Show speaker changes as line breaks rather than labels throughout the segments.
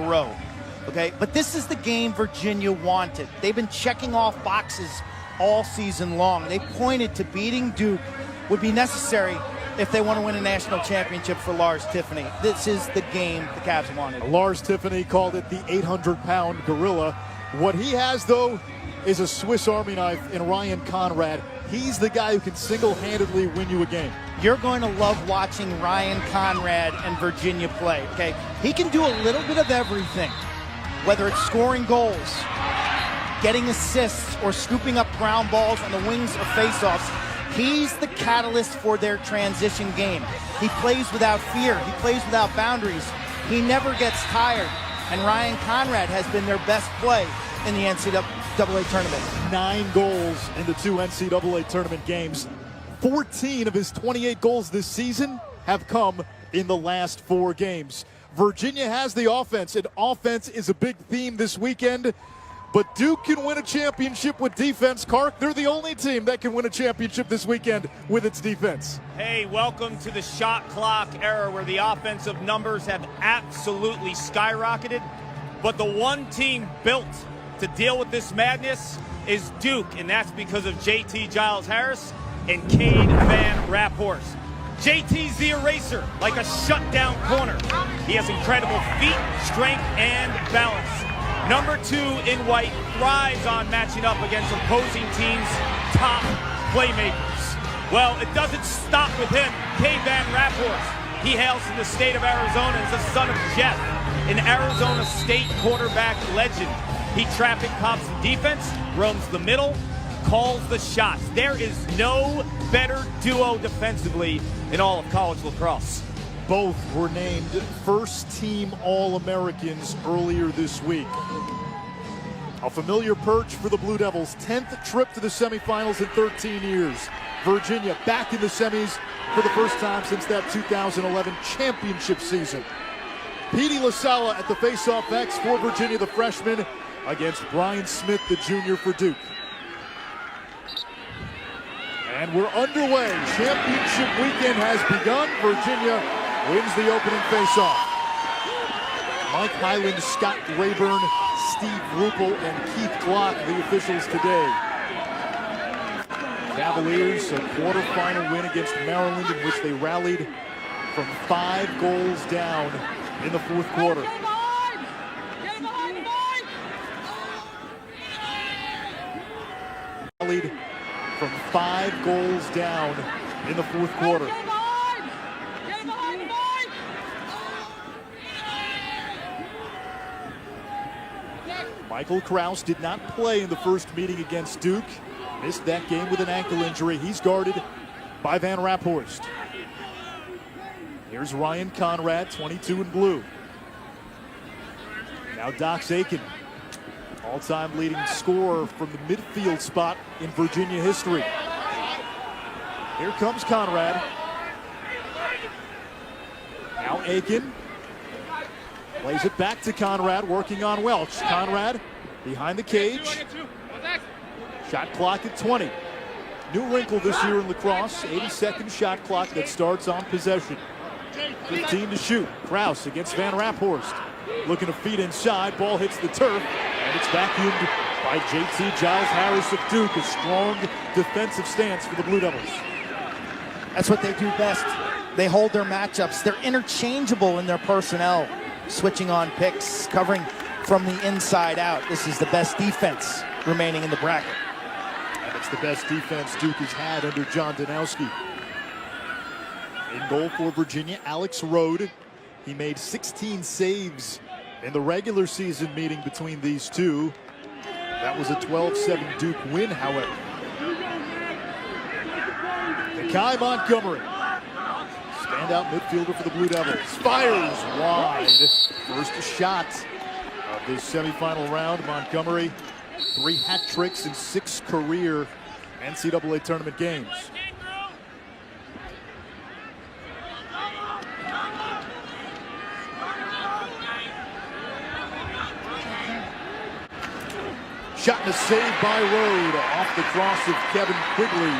row. Okay, but this is the game Virginia wanted. They've been checking off boxes all season long. They pointed to beating Duke would be necessary if they want to win a national championship for Lars Tiffany. This is the game the Cavs wanted.
Lars Tiffany called it the 800-pound gorilla. What he has, though, is a Swiss Army knife in Ryan Conrad. He's the guy who can single-handedly win you a game.
You're going to love watching Ryan Conrad and Virginia play, okay? He can do a little bit of everything, whether it's scoring goals, getting assists, or scooping up ground balls on the wings of faceoffs. He's the catalyst for their transition game. He plays without fear. He plays without boundaries. He never gets tired. And Ryan Conrad has been their best play in the NCAA tournament.
9 goals in the 2 NCAA tournament games. 14 of his 28 goals this season have come in the last 4 games. Virginia has the offense, and offense is a big theme this weekend. But Duke can win a championship with defense. Kark, they're the only team that can win a championship this weekend with its defense.
Hey, welcome to the shot clock era where the offensive numbers have absolutely skyrocketed. But the one team built to deal with this madness is Duke, and that's because of JT Giles-Harris and Cade Van Raphorst. JT's the eraser, like a shutdown corner. He has incredible feet, strength, and balance. Number 2 in white thrives on matching up against opposing teams' top playmakers. Well, it doesn't stop with him. Cade Van Raphorst, he hails from the state of Arizona as the son of Jeff, an Arizona State quarterback legend. He traffic pops the defense, roams the middle, calls the shots. There is no better duo defensively in all of college lacrosse.
Both were named first-team All-Americans earlier this week. A familiar perch for the Blue Devils. 10th trip to the semifinals in 13 years. Virginia back in the semis for the first time since that 2011 championship season. Petey LaSala at the face-off X for Virginia, the freshman, against Brian Smith, the junior, for Duke. And we're underway. Championship weekend has begun. Virginia wins the opening faceoff. Mike Highland, Scott Rayburn, Steve Ruppel, and Keith Glock, the officials today. Cavaliers, a quarterfinal win against Maryland in which they rallied from 5 goals down in the 4th quarter. Rallied from 5 goals down in the 4th quarter. Michael Krause did not play in the first meeting against Duke. Missed that game with an ankle injury. He's guarded by Van Raphorst. Here's Ryan Conrad, 22 in blue. Now Dox Aiken, all-time leading scorer from the midfield spot in Virginia history. Here comes Conrad. Now Aiken plays it back to Conrad, working on Welch. Conrad behind the cage. Shot clock at 20. New wrinkle this year in lacrosse, 80-second shot clock that starts on possession. 15 to shoot. Krause against Van Raphorst. Looking to feed inside, ball hits the turf, and it's vacuumed by JT Giles-Harris of Duke. A strong defensive stance for the Blue Devils.
That's what they do best. They hold their matchups. They're interchangeable in their personnel. Switching on picks, covering from the inside out. This is the best defense remaining in the bracket.
And it's the best defense Duke has had under John Danowski. In goal for Virginia, Alex Rode. He made 16 saves in the regular season meeting between these two. That was a 12-7 Duke win, however. Nakai Montgomery, standout midfielder for the Blue Devils, fires wide. First shot of this semifinal round. Montgomery, 3 hat tricks in 6 career NCAA tournament games. Shot and a save by Rode off the cross of Kevin Quigley.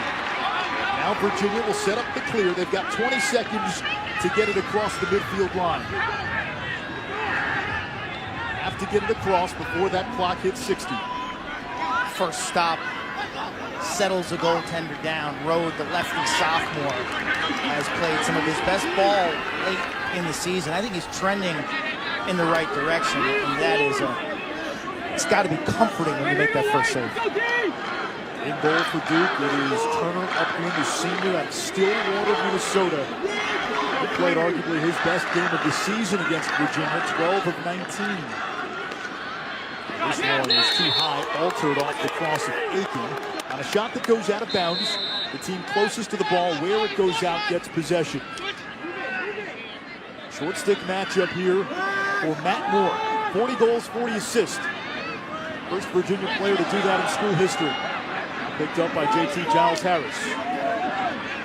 Now Virginia will set up the clear. They've got 20 seconds to get it across the midfield line. to get it across before that clock hits 60.
First stop, settles the goaltender down. Rode, the lefty sophomore, has played some of his best ball late in the season. I think he's trending in the right direction, and that is it's got to be comforting when you make that first save.
In goal for Duke, it is Turner Upland, the senior out of Stillwater, Minnesota. He played arguably his best game of the season against Virginia, 12 of 19. This one is too high, altered off the cross of Aiken. On a shot that goes out of bounds, the team closest to the ball, where it goes out, gets possession. Short stick matchup here for Matt Moore. 40 goals, 40 assists. First Virginia player to do that in school history. Picked up by JT Giles Harris.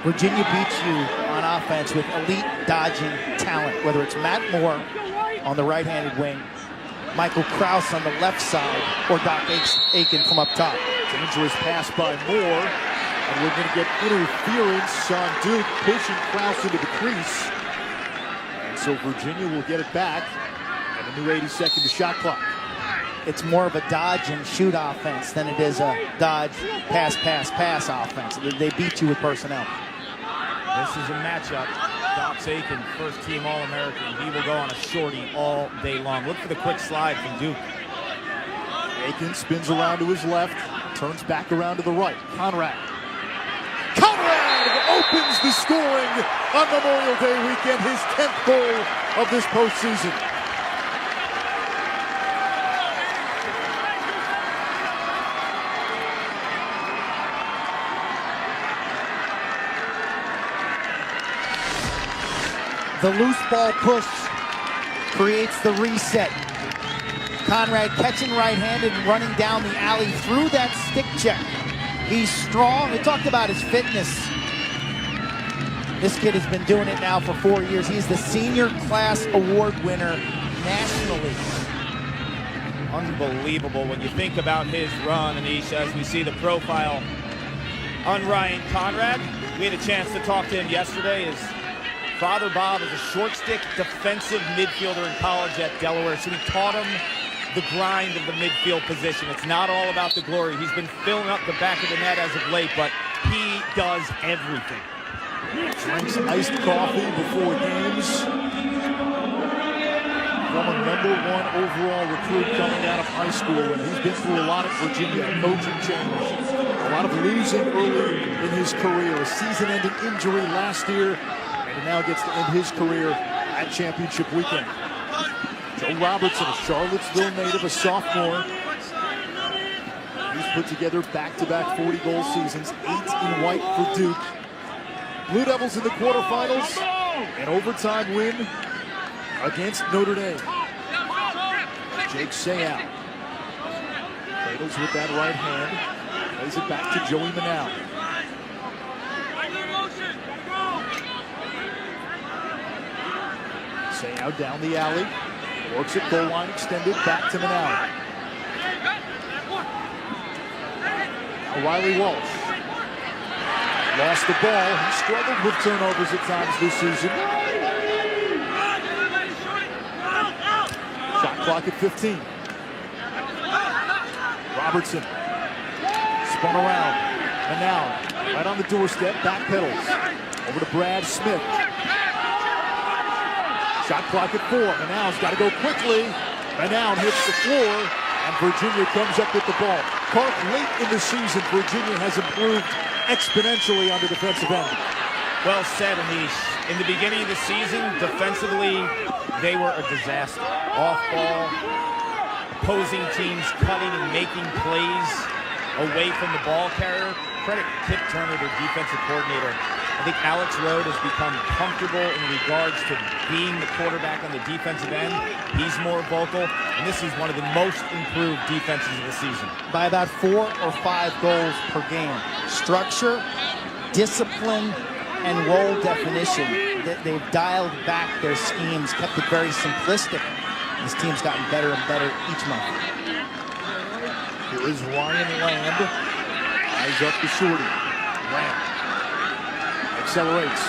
Virginia beats you on offense with elite dodging talent, whether it's Matt Moore on the right-handed wing, Michael Krause on the left side, or Doc Aiken from up top.
Dangerous pass by Moore, and we're going to get interference on Duke, pushing Krause into the crease. And so Virginia will get it back, and a new 80-second shot clock.
It's more of a dodge and shoot offense than it is a dodge, pass, pass, pass offense. They beat you with personnel.
This is a matchup. Doc Aiken, first-team All-American. He will go on a shorty all day long. Look for the quick slide from Duke.
Aiken spins around to his left, turns back around to the right. Conrad opens the scoring on Memorial Day weekend, his 10th goal of this postseason.
The loose ball push creates the reset. Conrad catching right-handed and running down the alley through that stick check. He's strong. We talked about his fitness. This kid has been doing it now for 4 years. He's the senior class award winner nationally.
Unbelievable when you think about his run, Anish, as we see the profile on Ryan Conrad. We had a chance to talk to him yesterday. His father, Bob, is a short stick defensive midfielder in college at Delaware, so he taught him the grind of the midfield position. It's not all about the glory. He's been filling up the back of the net as of late, but he does everything.
Drinks iced coffee before games. Former #1 overall recruit coming out of high school, and he's been through a lot at Virginia, coaching change. A lot of losing early in his career. A season-ending injury last year, and he now gets to end his career at championship weekend. Joe Robertson, a Charlottesville native, a sophomore. He's put together back-to-back 40-goal seasons, 8 in white for Duke. Blue Devils in the quarterfinals, an overtime win against Notre Dame. Jake Sayout cradles with that right hand, plays it back to Joey Manow. Sayout down the alley, works it goal line extended, back to Manow. Now Riley Walsh lost the ball. He struggled with turnovers at times this season. Shot clock at 15. Robertson spun around. Manow right on the doorstep, back pedals. Over to Brad Smith. Shot clock at 4. Manow's got to go quickly. Manow hits the floor, and Virginia comes up with the ball. Clark, late in the season, Virginia has improved exponentially on the defensive end.
Well said, Anish. In the beginning of the season, defensively, they were a disaster. Off ball, opposing teams cutting and making plays away from the ball carrier. Credit Kip Turner, their defensive coordinator. I think Alex Rode has become comfortable in regards to being the quarterback on the defensive end. He's more vocal, and this is one of the most improved defenses of the season.
By about 4 or 5 goals per game. Structure, discipline, and role definition. They've dialed back their schemes, kept it very simplistic. This team's gotten better and better each month.
Here is Ryan Land. Eyes up the shorty. Land accelerates.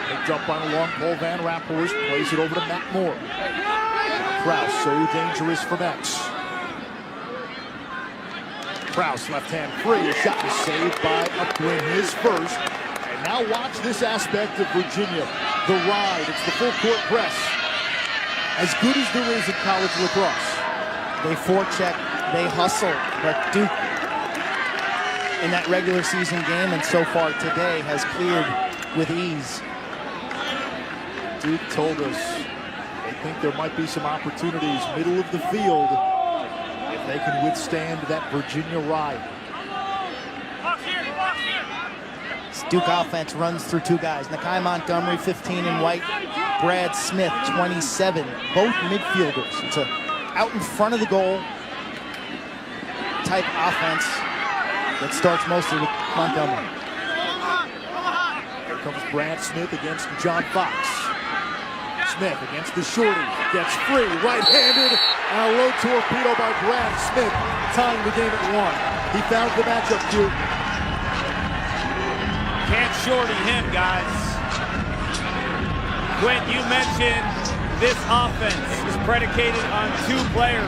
Picked up on a long ball. Van Rappelhorst plays it over to Matt Moore. Now Krause, so dangerous from X. Krause, left hand free. Shot is saved by Upwin, his first. And now watch this aspect of Virginia. The ride, it's the full court press. As good as there is in college lacrosse.
They forecheck, they hustle, but Duke in that regular season game and so far today has cleared with ease.
Duke told us they think there might be some opportunities middle of the field if they can withstand that Virginia ride.
This Duke offense runs through two guys. Nakai Montgomery, 15 in white. Brad Smith, 27. Both midfielders. It's a out in front of the goal type offense that starts mostly with Montgomery.
Here comes Brad Smith against John Fox. Smith against the shorty, gets free, right-handed, and a low torpedo by Brad Smith, tying the game at 1. He found the matchup, Duke.
Can't shorty him, guys. Quinn, you mentioned this offense is predicated on two players.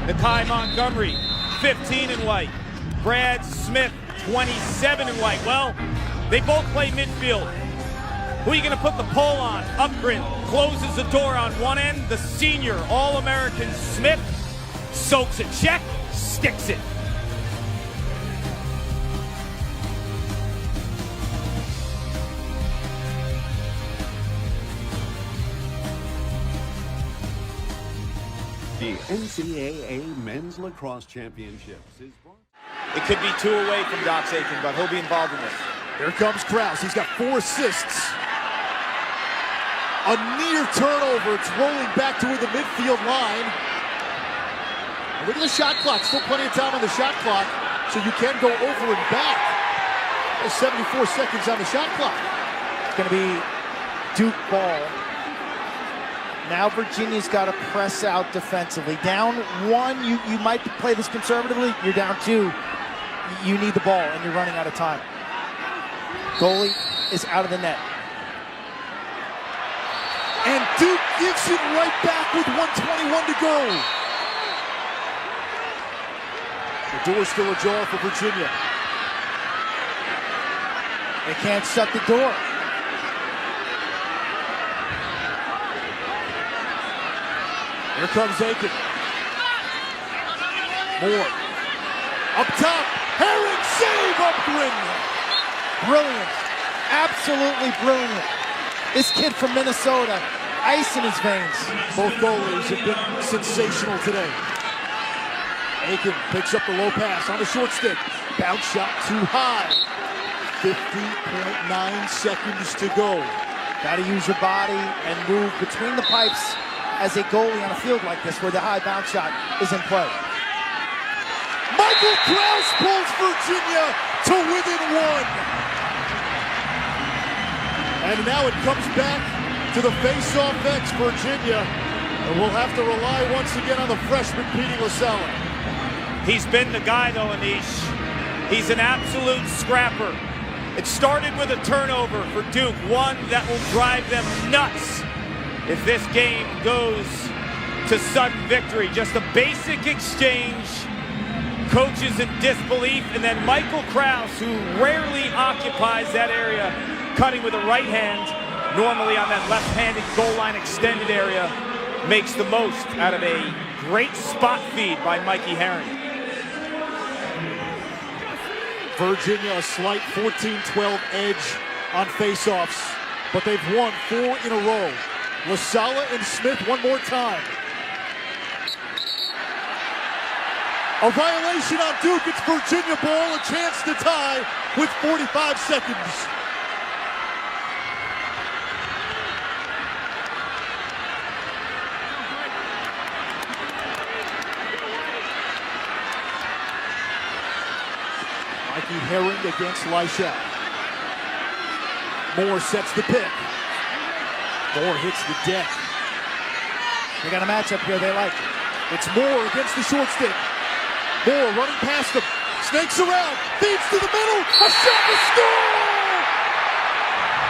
Nakai Montgomery, 15 in white. Brad Smith, 27 in white. Well, they both play midfield. Who are you going to put the pole on? Upgren closes the door on one end. The senior All-American Smith soaks a check, sticks it.
The NCAA Men's Lacrosse Championships is brought.
It could be two away from Doc Aiken, but he'll be involved in this.
Here comes Krause. He's got 4 assists. A near turnover. It's rolling back toward the midfield line. And look at the shot clock. Still plenty of time on the shot clock, so you can go over and back. There's 74 seconds on the shot clock.
It's going to be Duke ball. Now Virginia's got to press out defensively. Down 1, you might play this conservatively. You're down 2. You need the ball, and you're running out of time. Goalie is out of the net.
And Duke gives it right back with 1:21 to go. The door's still ajar for Virginia.
They can't shut the door.
Here comes Aiken. Moore. Up top. Herring save Upgren.
Brilliant. Absolutely brilliant. This kid from Minnesota, ice in his veins.
Both goalies have been sensational today. Aiken picks up the low pass on the short stick. Bounce shot too high. 50.9 seconds to go.
Got to use your body and move between the pipes as a goalie on a field like this where the high bounce shot is in play.
Michael Krause pulls Virginia to within 1. And now it comes back to the face-off X, Virginia. And we'll have to rely once again on the freshman, Petey LaSala.
He's been the guy, though, Anish. He's an absolute scrapper. It started with a turnover for Duke, one that will drive them nuts if this game goes to sudden victory. Just a basic exchange, coaches in disbelief, and then Michael Krause, who rarely occupies that area, cutting with a right hand, normally on that left-handed goal line extended area, makes the most out of a great spot feed by Mikey Herring.
Virginia a slight 14-12 edge on faceoffs, but they've won 4 in a row. LaSala and Smith one more time. A violation on Duke. It's Virginia ball, a chance to tie with 45 seconds. Mikey Herring against Lyshak. Moore sets the pick. Moore hits the deck.
They got a matchup here they like.
It's Moore against the short stick. Moore running past him. Snakes around. Feeds to the middle. A shot to score!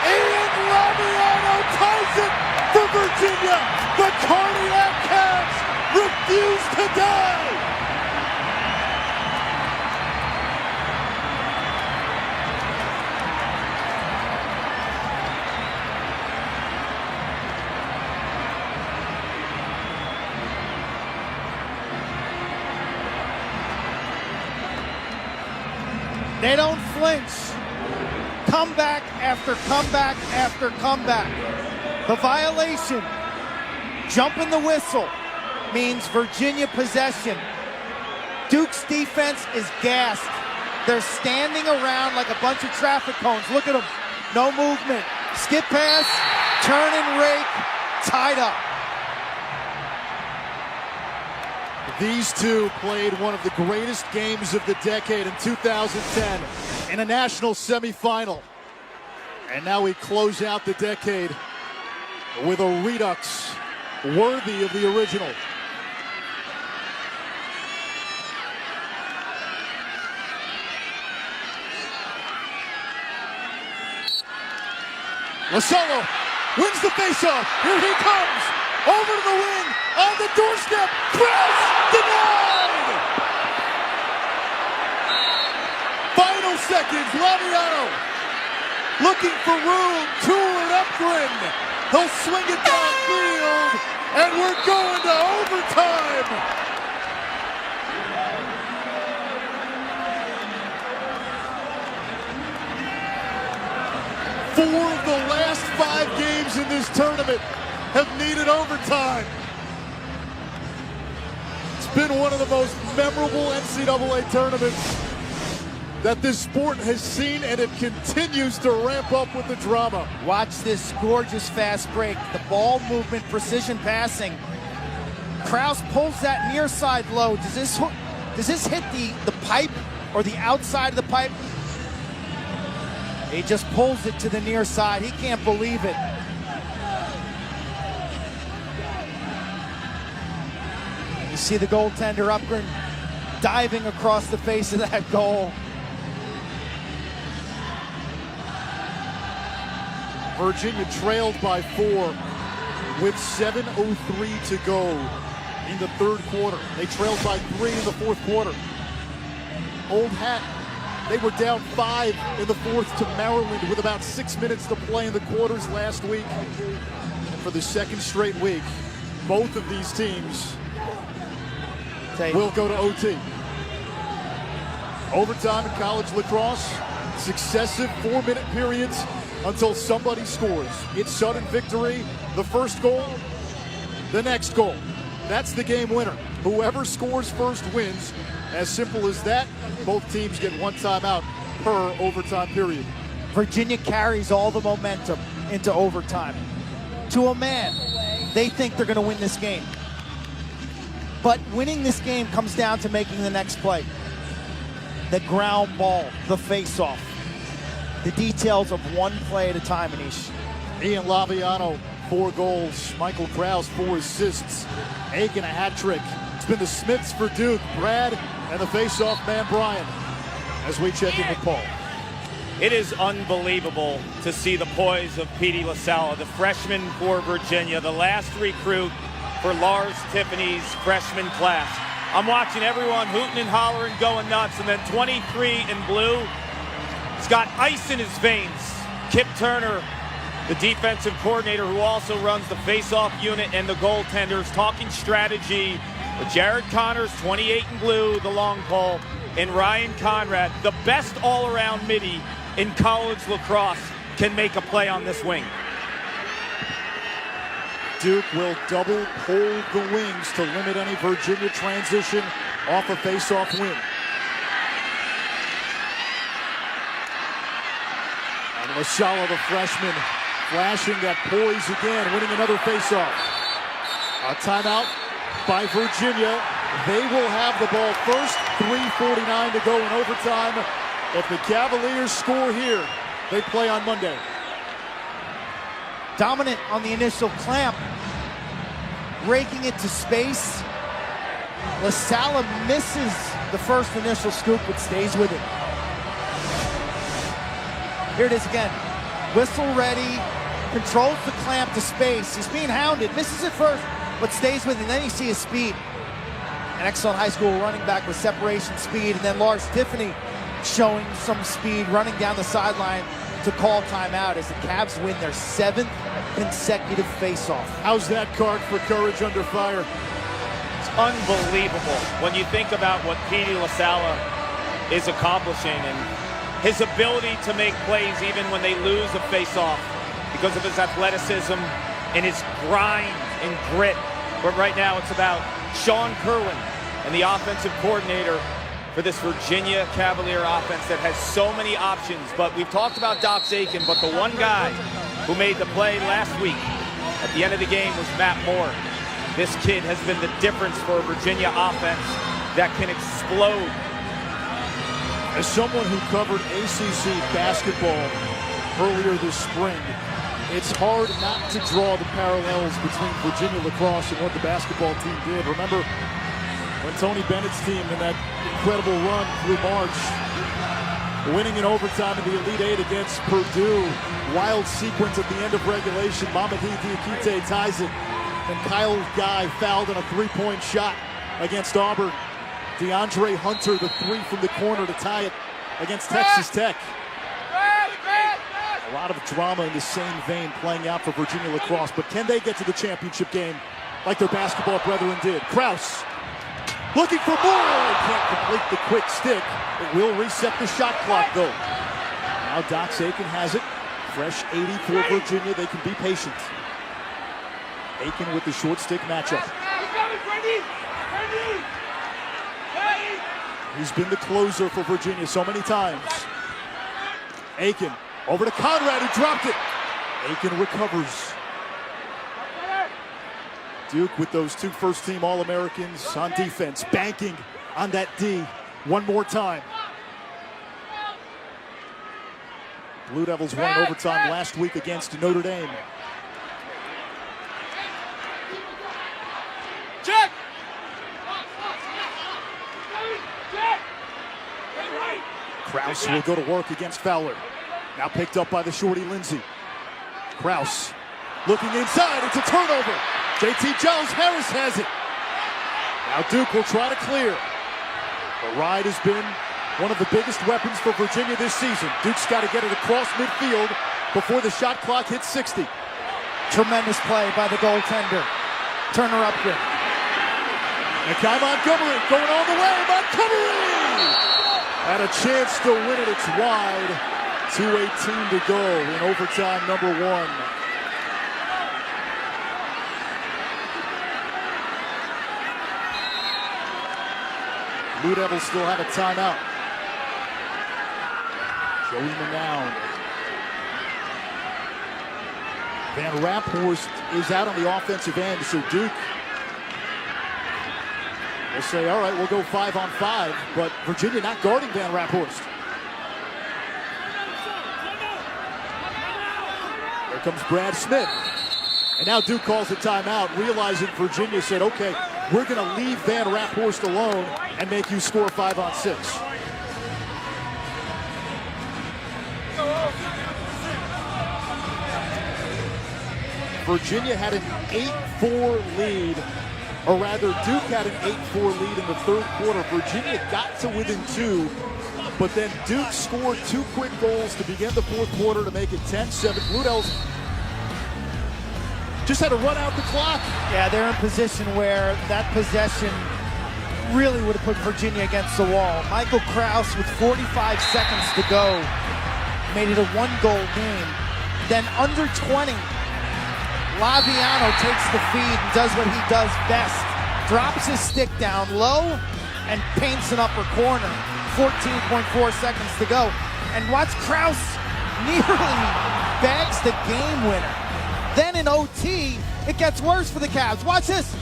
Ian Laviano ties it for Virginia. The cardiac catch refuse to die.
They don't flinch. Comeback after comeback after comeback. The violation, jumping the whistle, means Virginia possession. Duke's defense is gassed. They're standing around like a bunch of traffic cones. Look at them. No movement. Skip pass, turn and rake, tied up.
These two played one of the greatest games of the decade in 2010 in a national semifinal. And now we close out the decade with a redux worthy of the original. Lasala wins the faceoff. Here he comes. Over to the wing. On the doorstep. Cross denied. Final seconds. Laviano looking for room. Toward Upgren. He'll swing it downfield. And we're going to overtime. Four of the last 5 games in this tournament have needed overtime. It's been one of the most memorable NCAA tournaments that this sport has seen, and it continues to ramp up with the drama.
Watch this gorgeous fast break. The ball movement, precision passing. Krause pulls that near side low. Does this hit the pipe or the outside of the pipe? He just pulls it to the near side. He can't believe it. You see the goaltender Upgren diving across the face of that goal.
Virginia trailed by 4 with 7:03 to go in the third quarter. They trailed by 3 in the fourth quarter. Old hat. They were down 5 in the fourth to Maryland with about 6 minutes to play in the quarters last week. And for the second straight week, both of these teams will go to OT. Overtime in college lacrosse, successive 4-minute periods until somebody scores. It's sudden victory, the first goal, the next goal. That's the game winner. Whoever scores first wins. As simple as that. Both teams get 1 timeout per overtime period.
Virginia carries all the momentum into overtime. To a man, they think they're going to win this game. But winning this game comes down to making the next play. The ground ball, the face-off. The details of one play at a time, Anish.
Ian Laviano, 4 goals. Michael Krause, 4 assists. Aiken, a hat trick. It's been the Smiths for Duke. Brad and the face-off man, Brian, as we check in with Paul.
It is unbelievable to see the poise of Petey LaSalla, the freshman for Virginia, the last recruit for Lars Tiffany's freshman class. I'm watching everyone hooting and hollering, going nuts, and then 23 in blue, he's got ice in his veins. Kip Turner, the defensive coordinator who also runs the face-off unit and the goaltenders, talking strategy with Jared Connors, 28 in blue, the long pole, and Ryan Conrad, the best all-around midi in college lacrosse, can make a play on this wing.
Duke will double hold the wings to limit any Virginia transition off a face-off win. And LaSalla, the freshman, flashing that poise again, winning another face-off. A timeout by Virginia. They will have the ball first. 3:49 to go in overtime. If the Cavaliers score here, they play on Monday.
Dominant on the initial clamp, raking it to space. LaSalla misses the first initial scoop, but stays with it. Here it is again. Whistle ready, controls the clamp to space. He's being hounded, misses it first, but stays with it. And then you see his speed. an excellent high school running back with separation speed, and then Lars Tiffany showing some speed running down the sideline to call timeout as the Cavs win their 7th consecutive faceoff.
How's that card for courage under fire?
It's unbelievable when you think about what Petey LaSala is accomplishing and his ability to make plays even when they lose a faceoff because of his athleticism and his grind and grit. But right now it's about Sean Kerwin and the offensive coordinator for this Virginia Cavalier offense that has so many options. But we've talked about Doc Aiken, but the one guy who made the play last week at the end of the game was Matt Moore. This kid has been the difference for a Virginia offense that can explode.
As someone who covered ACC basketball earlier this spring, it's hard not to draw the parallels between Virginia lacrosse and what the basketball team did. Remember when Tony Bennett's team in that incredible run through March, winning in overtime in the Elite Eight against Purdue, wild sequence at the end of regulation, Mamadi Diakite ties it, and Kyle Guy fouled on a three-point shot against Auburn. DeAndre Hunter, the three from the corner to tie it against Texas Tech. A lot of drama in the same vein playing out for Virginia lacrosse, but can they get to the championship game like their basketball brethren did? Krause looking for more. Can't complete the quick stick. It will reset the shot clock though. Now Doc Aiken has it. Fresh 80 for Virginia. They can be patient. Aiken with the short stick matchup. He's been the closer for Virginia so many times. Aiken over to Conrad, who dropped it. Aiken recovers. Duke with those two first-team All-Americans on defense, banking on that D one more time. Blue Devils won overtime last week against Notre Dame.
Check!
Krause will go to work against Fowler. Now picked up by the shorty Lindsay. Krause looking inside. It's a turnover. JT Giles Harris has it. Now Duke will try to clear. The ride has been one of the biggest weapons for Virginia this season. Duke's got to get it across midfield before the shot clock hits 60.
Tremendous play by the goaltender. Turner up there.
Nakai Montgomery going all the way. Montgomery! Had a chance to win it. It's wide. 2:18 to go in overtime number 1. Blue Devils still have a timeout. Joey Manown. Van Raphorst is out on the offensive end, so Duke will say, all right, we'll go 5-on-5, but Virginia not guarding Van Raphorst. Here comes Brad Smith. And now Duke calls a timeout, realizing Virginia said, okay, we're going to leave Van Raphorst alone and make you score 5-on-6. Virginia had an 8-4 lead, or rather Duke had an 8-4 lead in the third quarter. Virginia got to within 2, but then Duke scored 2 quick goals to begin the fourth quarter to make it 10-7. Blue Devils just had to run out the clock.
Yeah, they're in position where that possession really would have put Virginia against the wall. Michael Krause with 45 seconds to go made it a 1-goal game. Then under 20, Laviano takes the feed and does what he does best. Drops his stick down low and paints an upper corner. 14.4 seconds to go. And watch Krause nearly bags the game winner. Then in OT, it gets worse for the Cavs. Watch this.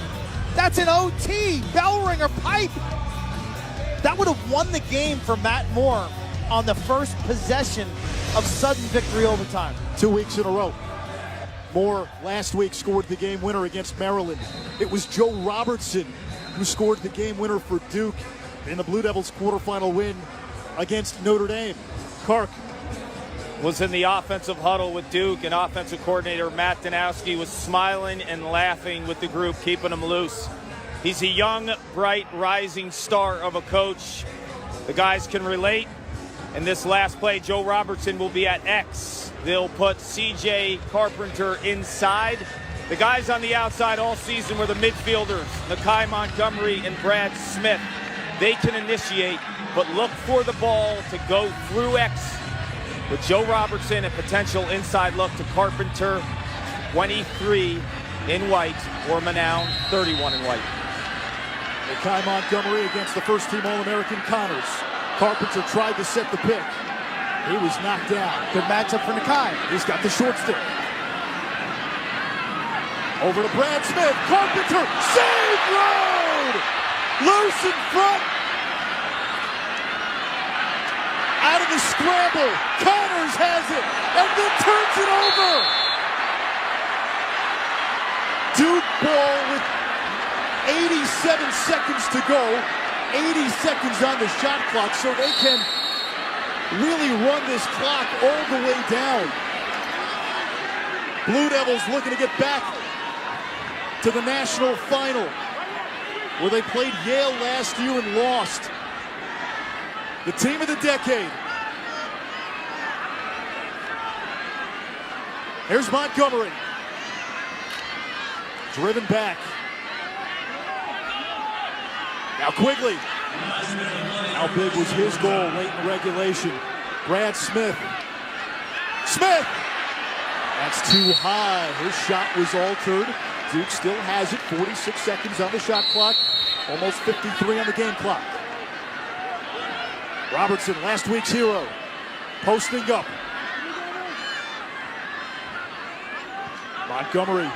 That's an OT. Bell ringer pipe. That would have won the game for Matt Moore on the first possession of sudden victory overtime.
2 weeks in a row. Moore last week scored the game winner against Maryland. It was Joe Robertson who scored the game winner for Duke in the Blue Devils quarterfinal win against Notre Dame. Kark
was in the offensive huddle with Duke, and offensive coordinator Matt Danowski was smiling and laughing with the group, keeping them loose. He's a young, bright, rising star of a coach. The guys can relate. In this last play, Joe Robertson will be at X. They'll put C.J. Carpenter inside. The guys on the outside all season were the midfielders, Nakai Montgomery and Brad Smith. They can initiate, but look for the ball to go through X with Joe Robertson, a potential inside look to Carpenter, 23 in white, or Manown, 31 in white.
Nakai Montgomery against the first-team All-American Connors. Carpenter tried to set the pick. He was knocked down.
Good matchup for Nakai.
He's got the short stick. Over to Brad Smith. Carpenter, save road! Loose in front. Out of the scramble. Connors has it and then turns it over. Duke ball with 87 seconds to go. 80 seconds on the shot clock, so they can really run this clock all the way down. Blue Devils looking to get back to the national final, where they played Yale last year and lost. The team of the decade. Here's Montgomery. Driven back. Now Quigley. How big was his goal late in regulation? Brad Smith. Smith! That's too high. His shot was altered. Duke still has it. 46 seconds on the shot clock. Almost 53 on the game clock. Robertson, last week's hero. Posting up. Montgomery.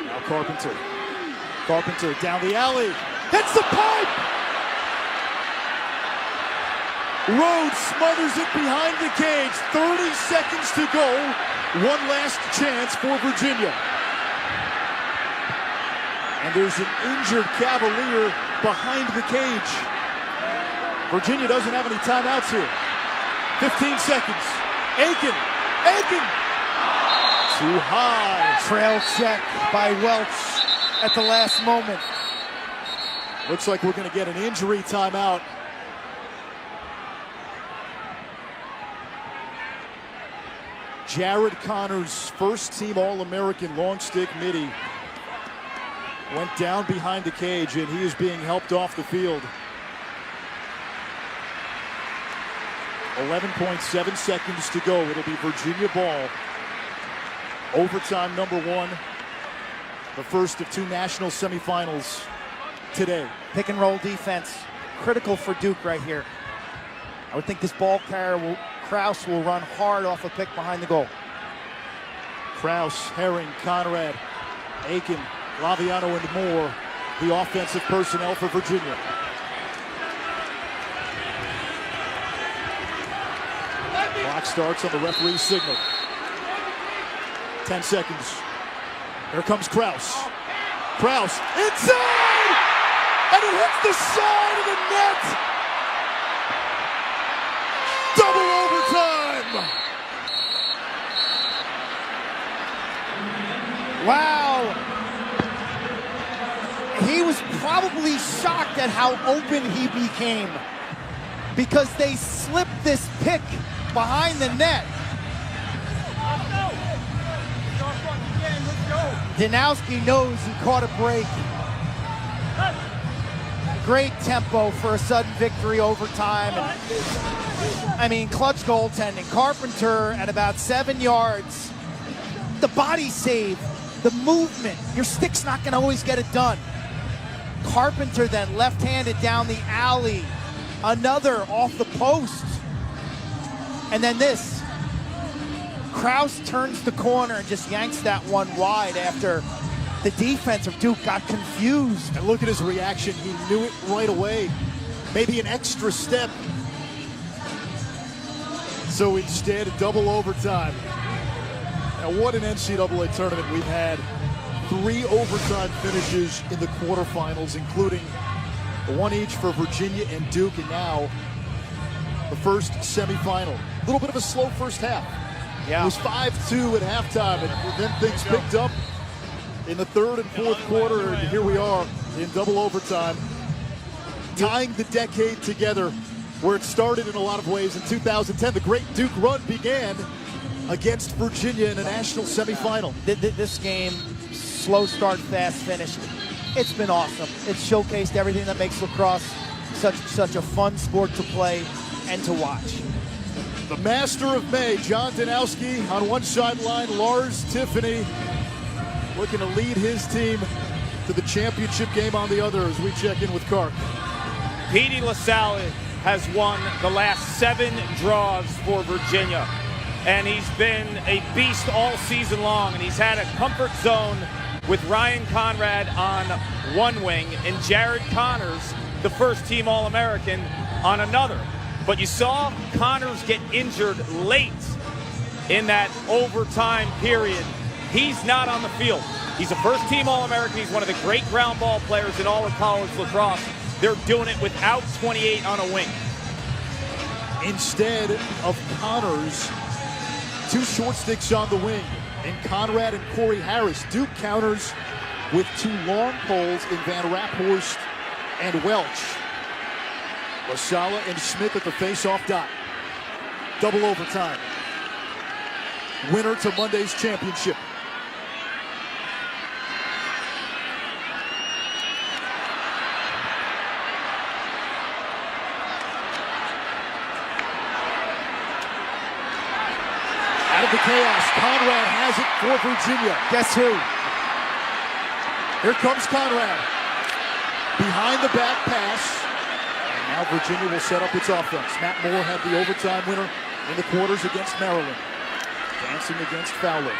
Now Carpenter. Carpenter down the alley. Hits the pipe! Rhodes smothers it behind the cage. 30 seconds to go. One last chance for Virginia. And there's an injured Cavalier behind the cage. Virginia doesn't have any timeouts here. 15 seconds. Aiken. Aiken. Too high.
Trail check by Welch at the last moment.
Looks like we're going to get an injury timeout. Jared Connors, first-team All-American long stick midi, went down behind the cage, and he is being helped off the field. 11.7 seconds to go. It'll be Virginia ball. Overtime number one. The first of two national semifinals today.
Pick and roll defense, critical for Duke right here. I would think this ball carrier, Kraus, will run hard off a pick behind the goal.
Kraus, Herring, Conrad, Aiken, Laviano, and Moore, the offensive personnel for Virginia. Clock starts on the referee's signal. 10 seconds. Here comes Kraus. Kraus inside! And it hits the side of the net! Double overtime!
Wow! He was probably shocked at how open he became because they slipped this pick behind the net. Danowski knows he caught a break. Great tempo for a sudden victory overtime. And, clutch goaltending. Carpenter at about 7 yards. The body save, the movement. Your stick's not going to always get it done. Carpenter then left-handed down the alley. Another off the post. And then this. Kraus turns the corner and just yanks that one wide after the defense of Duke got confused.
And look at his reaction. He knew it right away. Maybe an extra step. So instead, double overtime. Now, what an NCAA tournament we've had. 3 overtime finishes in the quarterfinals, including one each for Virginia and Duke, and now the first semifinal. A little bit of a slow first half.
Yeah.
It was 5-2 at halftime, and then things picked up in the third and fourth quarter, and here we are in double overtime, tying the decade together where it started in a lot of ways in 2010. The great Duke run began against Virginia in a national semifinal.
This game, slow start, fast finish. It's been awesome. It's showcased everything that makes lacrosse such a fun sport to play and to watch.
The Master of May, John Danowski on one sideline, Lars Tiffany looking to lead his team to the championship game on the other as we check in with Kark.
Petey LaSalle has won the last 7 draws for Virginia, and he's been a beast all season long, and he's had a comfort zone with Ryan Conrad on one wing and Jared Connors, the first-team All-American, on another. But you saw Connors get injured late in that overtime period. He's not on the field. He's a first-team All-American. He's one of the great ground ball players in all of college lacrosse. They're doing it without 28 on a wing.
Instead of Connors, 2 short sticks on the wing in Conrad and Corey Harris. Duke counters with 2 long poles in Van Raphorst and Welch. LaSalle and Smith at the face-off dot. Double overtime. Winner to Monday's championship. Out of the chaos, Conrad has it for Virginia.
Guess who?
Here comes Conrad. Behind the back pass. Now Virginia will set up its offense. Matt Moore had the overtime winner in the quarters against Maryland. Dancing against Fowler.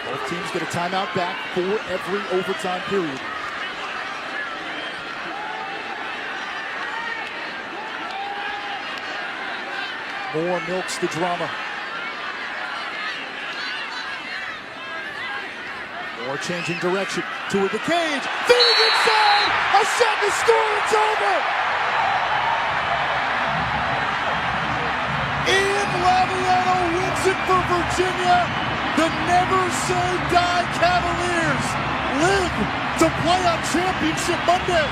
Both teams get a timeout back for every overtime period. Moore milks the drama. Moore changing direction toward the cage. Feeding inside! A shot to score! It's over! Ian Laviano wins it for Virginia. The Never Say Die Cavaliers live to play on Championship Monday.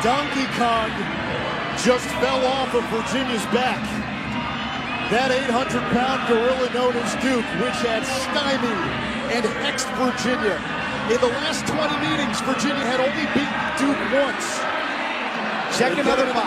Donkey Kong just fell off of Virginia's back. That 800-pound gorilla known as Duke, which had stymied and hexed Virginia. In the last 20 meetings, Virginia had only beaten Duke once.
Check another box.